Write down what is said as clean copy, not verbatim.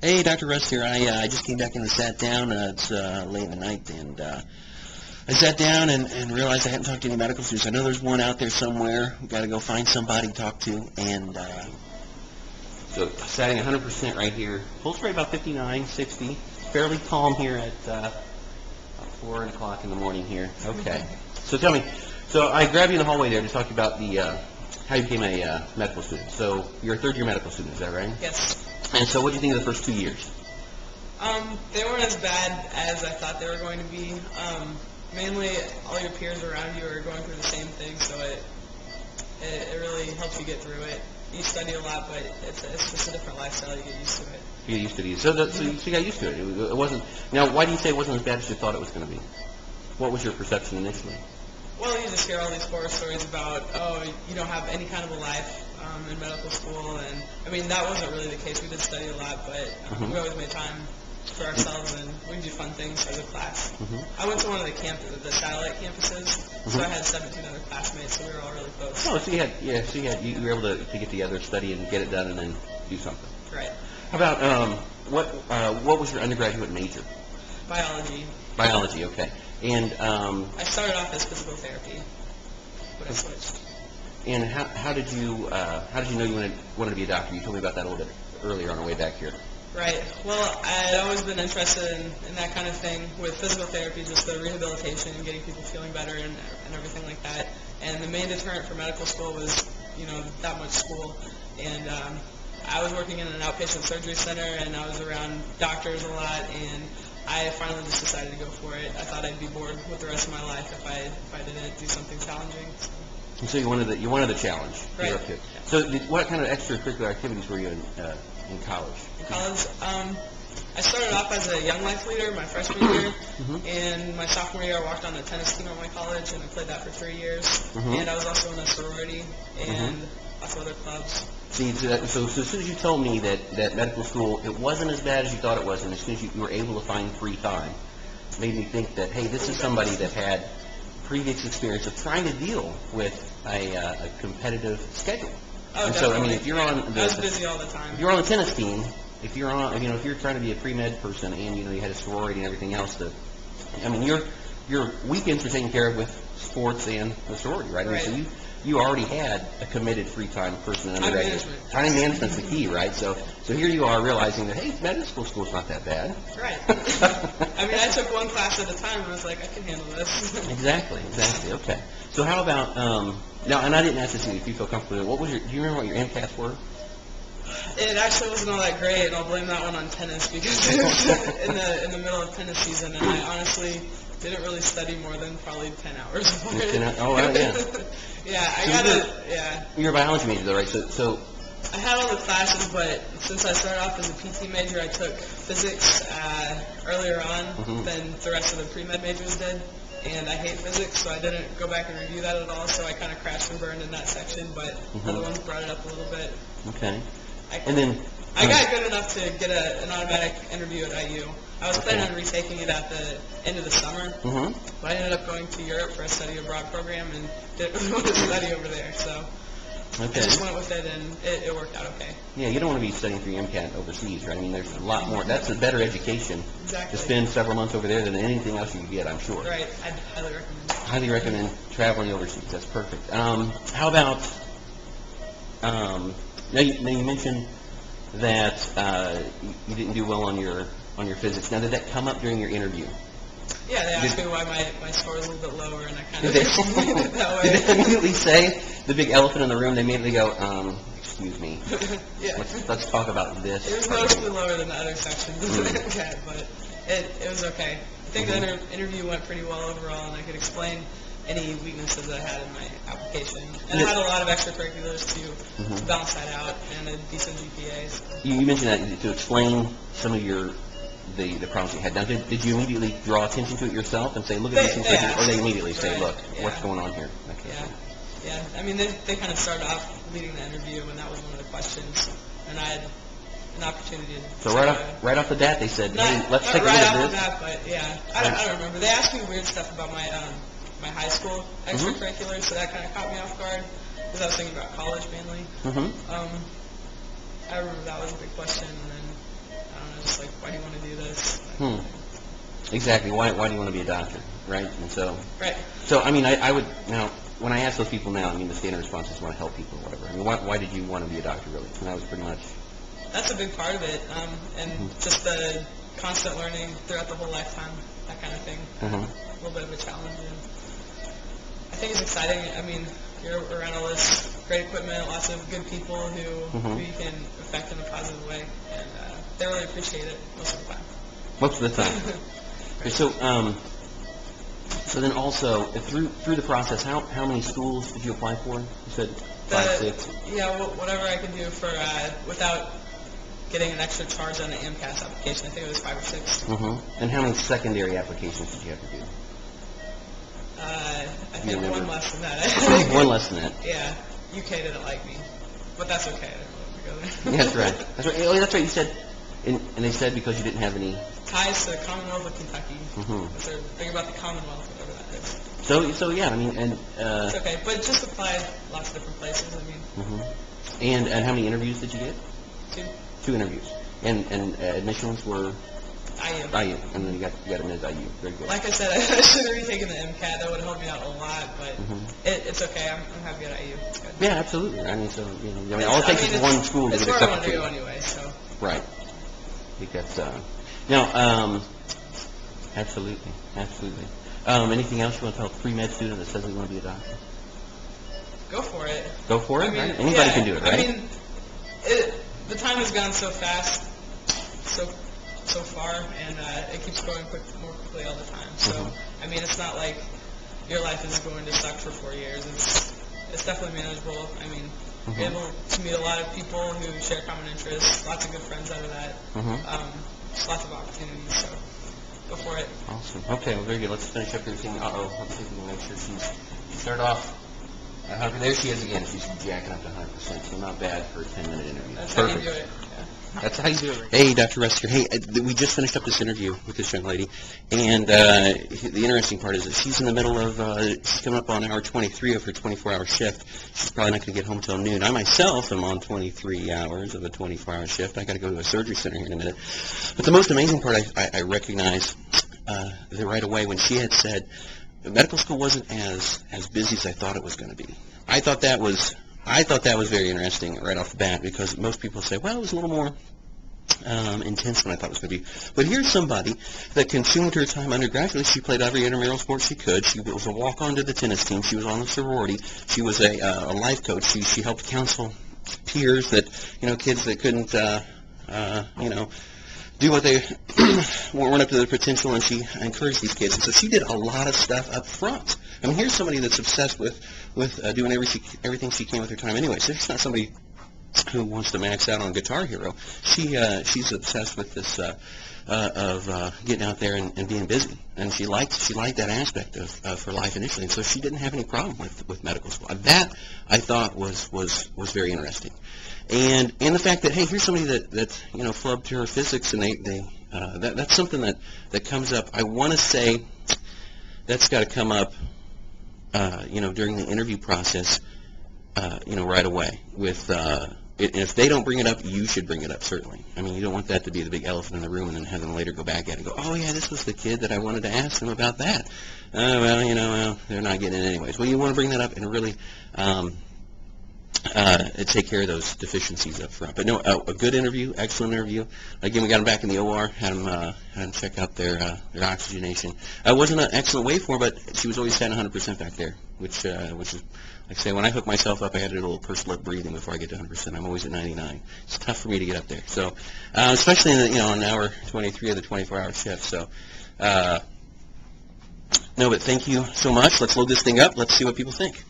Hey, Dr. Rust here. I just came back in and sat down. It's late in the night, and I sat down and realized I hadn't talked to any medical students. I know there's one out there somewhere. We've got to go find somebody to talk to. And so setting 100% right here. Pulse rate about 59, 60. Fairly calm here at about 4 o'clock in the morning here. Okay. So tell me, so I grabbed you in the hallway there to talk about the how you became a medical student. So you're a third-year medical student, is that right? Yes. And so what do you think of the first 2 years? They weren't as bad as I thought they were going to be. Mainly, all your peers around you are going through the same thing, so it really helps you get through it. You study a lot, but it's just a different lifestyle. You get used to it. You get used to it. So you got used to it. It wasn't. Now, why do you say it wasn't as bad as you thought it was going to be? What was your perception initially? Well, you just hear all these horror stories about, oh, you don't have any kind of a life in medical school, and I mean that wasn't really the case. We did study a lot, but we always made time for ourselves, and we do fun things as a class. I went to one of the satellite campuses, so I had 17 other classmates, so we were all really close. Oh, so you were able to get together, study, and get it done, and then do something. Right. How about what was your undergraduate major? Biology. Biology, okay. And I started off as physical therapy, but I switched. And how did you know you wanted to be a doctor? You told me about that a little bit earlier on our way back here. Right. Well, I'd always been interested in that kind of thing with physical therapy, just the rehabilitation and getting people feeling better and everything like that. And the main deterrent for medical school was, that much school. And I was working in an outpatient surgery center, and I was around doctors a lot, and I finally just decided to go for it. I thought I'd be bored with the rest of my life if I didn't do something challenging. And so you wanted the challenge. Right. Okay. So what kind of extracurricular activities were you in college? In college, I started off as a young life leader my freshman year, and my sophomore year I walked on the tennis team at my college, and I played that for 3 years. And I was also in a sorority and lots of other clubs. See, so as soon as you told me that medical school, it wasn't as bad as you thought it was, and as soon as you were able to find free time, it made me think that, hey, this is somebody that had previous experience of trying to deal with a competitive schedule. Oh, and definitely. so, I mean, if you're on I was busy all the time. if you're on the tennis team, if you're trying to be a pre-med person and you had a sorority and everything else, your weekends were taken care of with sports and the sorority, right? Right. I mean, so you already had a committed free time person in undergraduate. Time management's the key, right? So here you are realizing that, hey, medical school's not that bad. Right. I mean, I took one class at a time, and I was like, I can handle this. Exactly. Okay. So how about now? And I didn't ask this if you feel comfortable. Do you remember what your MCATs were? It actually wasn't all that great, and I'll blame that one on tennis because it was in the middle of tennis season, and I honestly didn't really study more than probably 10 hours for it. Oh, yeah. Yeah, You're a biology major, though, right? So I had all the classes, but since I started off as a PT major, I took physics earlier on than the rest of the pre-med majors did, and I hate physics, so I didn't go back and review that at all, so I kind of crashed and burned in that section, but other ones brought it up a little bit. Okay. I got good enough to get an automatic interview at IU. I was planning on retaking it at the end of the summer, but I ended up going to Europe for a study abroad program and didn't really want to study over there, so I just went with it, and it worked out okay. Yeah, you don't want to be studying for your MCAT overseas, right? I mean, there's a lot more. That's a better education to spend several months over there than anything else you could get, I'm sure. Right. I'd highly recommend it. Highly recommend traveling overseas. That's perfect. How about, now you mentioned that you didn't do well on your physics. Now, did that come up during your interview? Yeah, they asked me why my score was a little bit lower, and I kind of explained it that way. Did they immediately say, the big elephant in the room, they immediately go, excuse me, yeah. let's talk about this. It was noticeably lower than the other sections, but it was okay. I think the interview went pretty well overall, and I could explain any weaknesses I had in my application. And I had a lot of extracurriculars to balance that out, and a decent GPA. So. You mentioned that to explain some of the problems you had. Now, did you immediately draw attention to it yourself and say, look at these things, or they immediately say, look, what's going on here? Okay. Yeah. I mean, they kind of started off leading the interview, and that was one of the questions, and I had an opportunity to... So right off the bat, they said, hey, let's take a look at this. Right off the bat, but yeah, I don't remember. They asked me weird stuff about my high school extracurriculars, so that kind of caught me off guard, because I was thinking about college mainly. I remember that was a big question, and then, I don't know, why do you want to do this? Exactly. Why do you want to be a doctor, right? And so, Right. So I mean, I would now when I ask those people now, I mean, the standard response is want to help people or whatever. I mean, why did you want to be a doctor really? And that was pretty much. That's a big part of it, and just the constant learning throughout the whole lifetime, that kind of thing. A little bit of a challenge, and I think it's exciting. I mean, you're around all this great equipment, lots of good people who you can affect in a positive way, and they really appreciate it most of the time. Most of the time. Okay, so then also through the process, how many schools did you apply for? You said 5, 6. Yeah, whatever I could do for without getting an extra charge on the MCAS application. I think it was 5 or 6. And how many secondary applications did you have to do? I think one less than that. One less than that. Yeah, UK didn't like me, but that's okay. I didn't want to go there. Yeah, that's right. That's right. Oh, that's right. You said, and they said because you didn't have any ties to the Commonwealth of Kentucky. Because they're big about the Commonwealth, whatever that is. So yeah, I mean, and it's okay, but just applied lots of different places. I mean. And how many interviews did you get? 2. 2 interviews. And admissions were. IU, and then you got admitted to IU. Very good. Like I said, I should have retaken the MCAT. That would help me out a lot, but it's okay. I'm happy at IU. It's good. Yeah, absolutely. I mean, so all it takes is one school to get accepted. It's where I want to go anyway. So. Right. I think that's now. Absolutely. Anything else you want to tell a pre-med student that says they want to be a doctor? Go for it. Go for it. I mean, right? Anybody can do it, right? I mean, the time has gone so fast, so far, and it keeps going more quickly all the time. So, I mean, it's not like your life is going to suck for 4 years. It's definitely manageable. I mean, you're able to meet a lot of people who share common interests, lots of good friends out of that, lots of opportunities, so go for it. Awesome. Okay, well, very good. Let's finish up everything. Let's see if we can make sure she started off. There she is again. She's jacking up to 100%, so not bad for a 10-minute interview. That's Perfect. how you do it. That's how you do it. Hey, Dr. Rester. Hey, we just finished up this interview with this young lady, and the interesting part is that she's in the middle of, she's coming up on hour 23 of her 24-hour shift. She's probably not going to get home till noon. I myself am on 23 hours of a 24-hour shift. I got to go to a surgery center here in a minute. But the most amazing part I recognize right away when she had said, medical school wasn't as busy as I thought it was going to be. I thought that was very interesting right off the bat, because most people say, well, it was a little more intense than I thought it was going to be. But here's somebody that consumed her time undergraduately. She played every intramural sport she could. She was a walk-on to the tennis team. She was on the sorority. She was a life coach. She helped counsel peers that, kids that couldn't, do what they weren't up to their potential, and she encouraged these kids. And so she did a lot of stuff up front. I mean, here's somebody that's obsessed with doing everything she can with her time anyway. So she's not somebody who wants to max out on Guitar Hero. She's obsessed with this of getting out there and being busy, and she liked that aspect of her life initially. And so she didn't have any problem with medical school. That I thought was very interesting. And the fact that, hey, here's somebody that flubbed her physics, and that's something that comes up. I want to say that's got to come up, during the interview process, right away. If they don't bring it up, you should bring it up, certainly. I mean, you don't want that to be the big elephant in the room and then have them later go back at it and go, oh, yeah, this was the kid that I wanted to ask them about that. Well, they're not getting it anyways. Well, you want to bring that up and really take care of those deficiencies up front. But no, a good interview, excellent interview. Again, we got them back in the OR, had them check out their oxygenation. It wasn't an excellent waveform, but she was always at 100% back there, which is, like I say, when I hook myself up, I had to do a little pursed lip breathing before I get to 100%. I'm always at 99. It's tough for me to get up there. So, especially in on hour 23 of the 24-hour shift. So, no, but thank you so much. Let's load this thing up. Let's see what people think.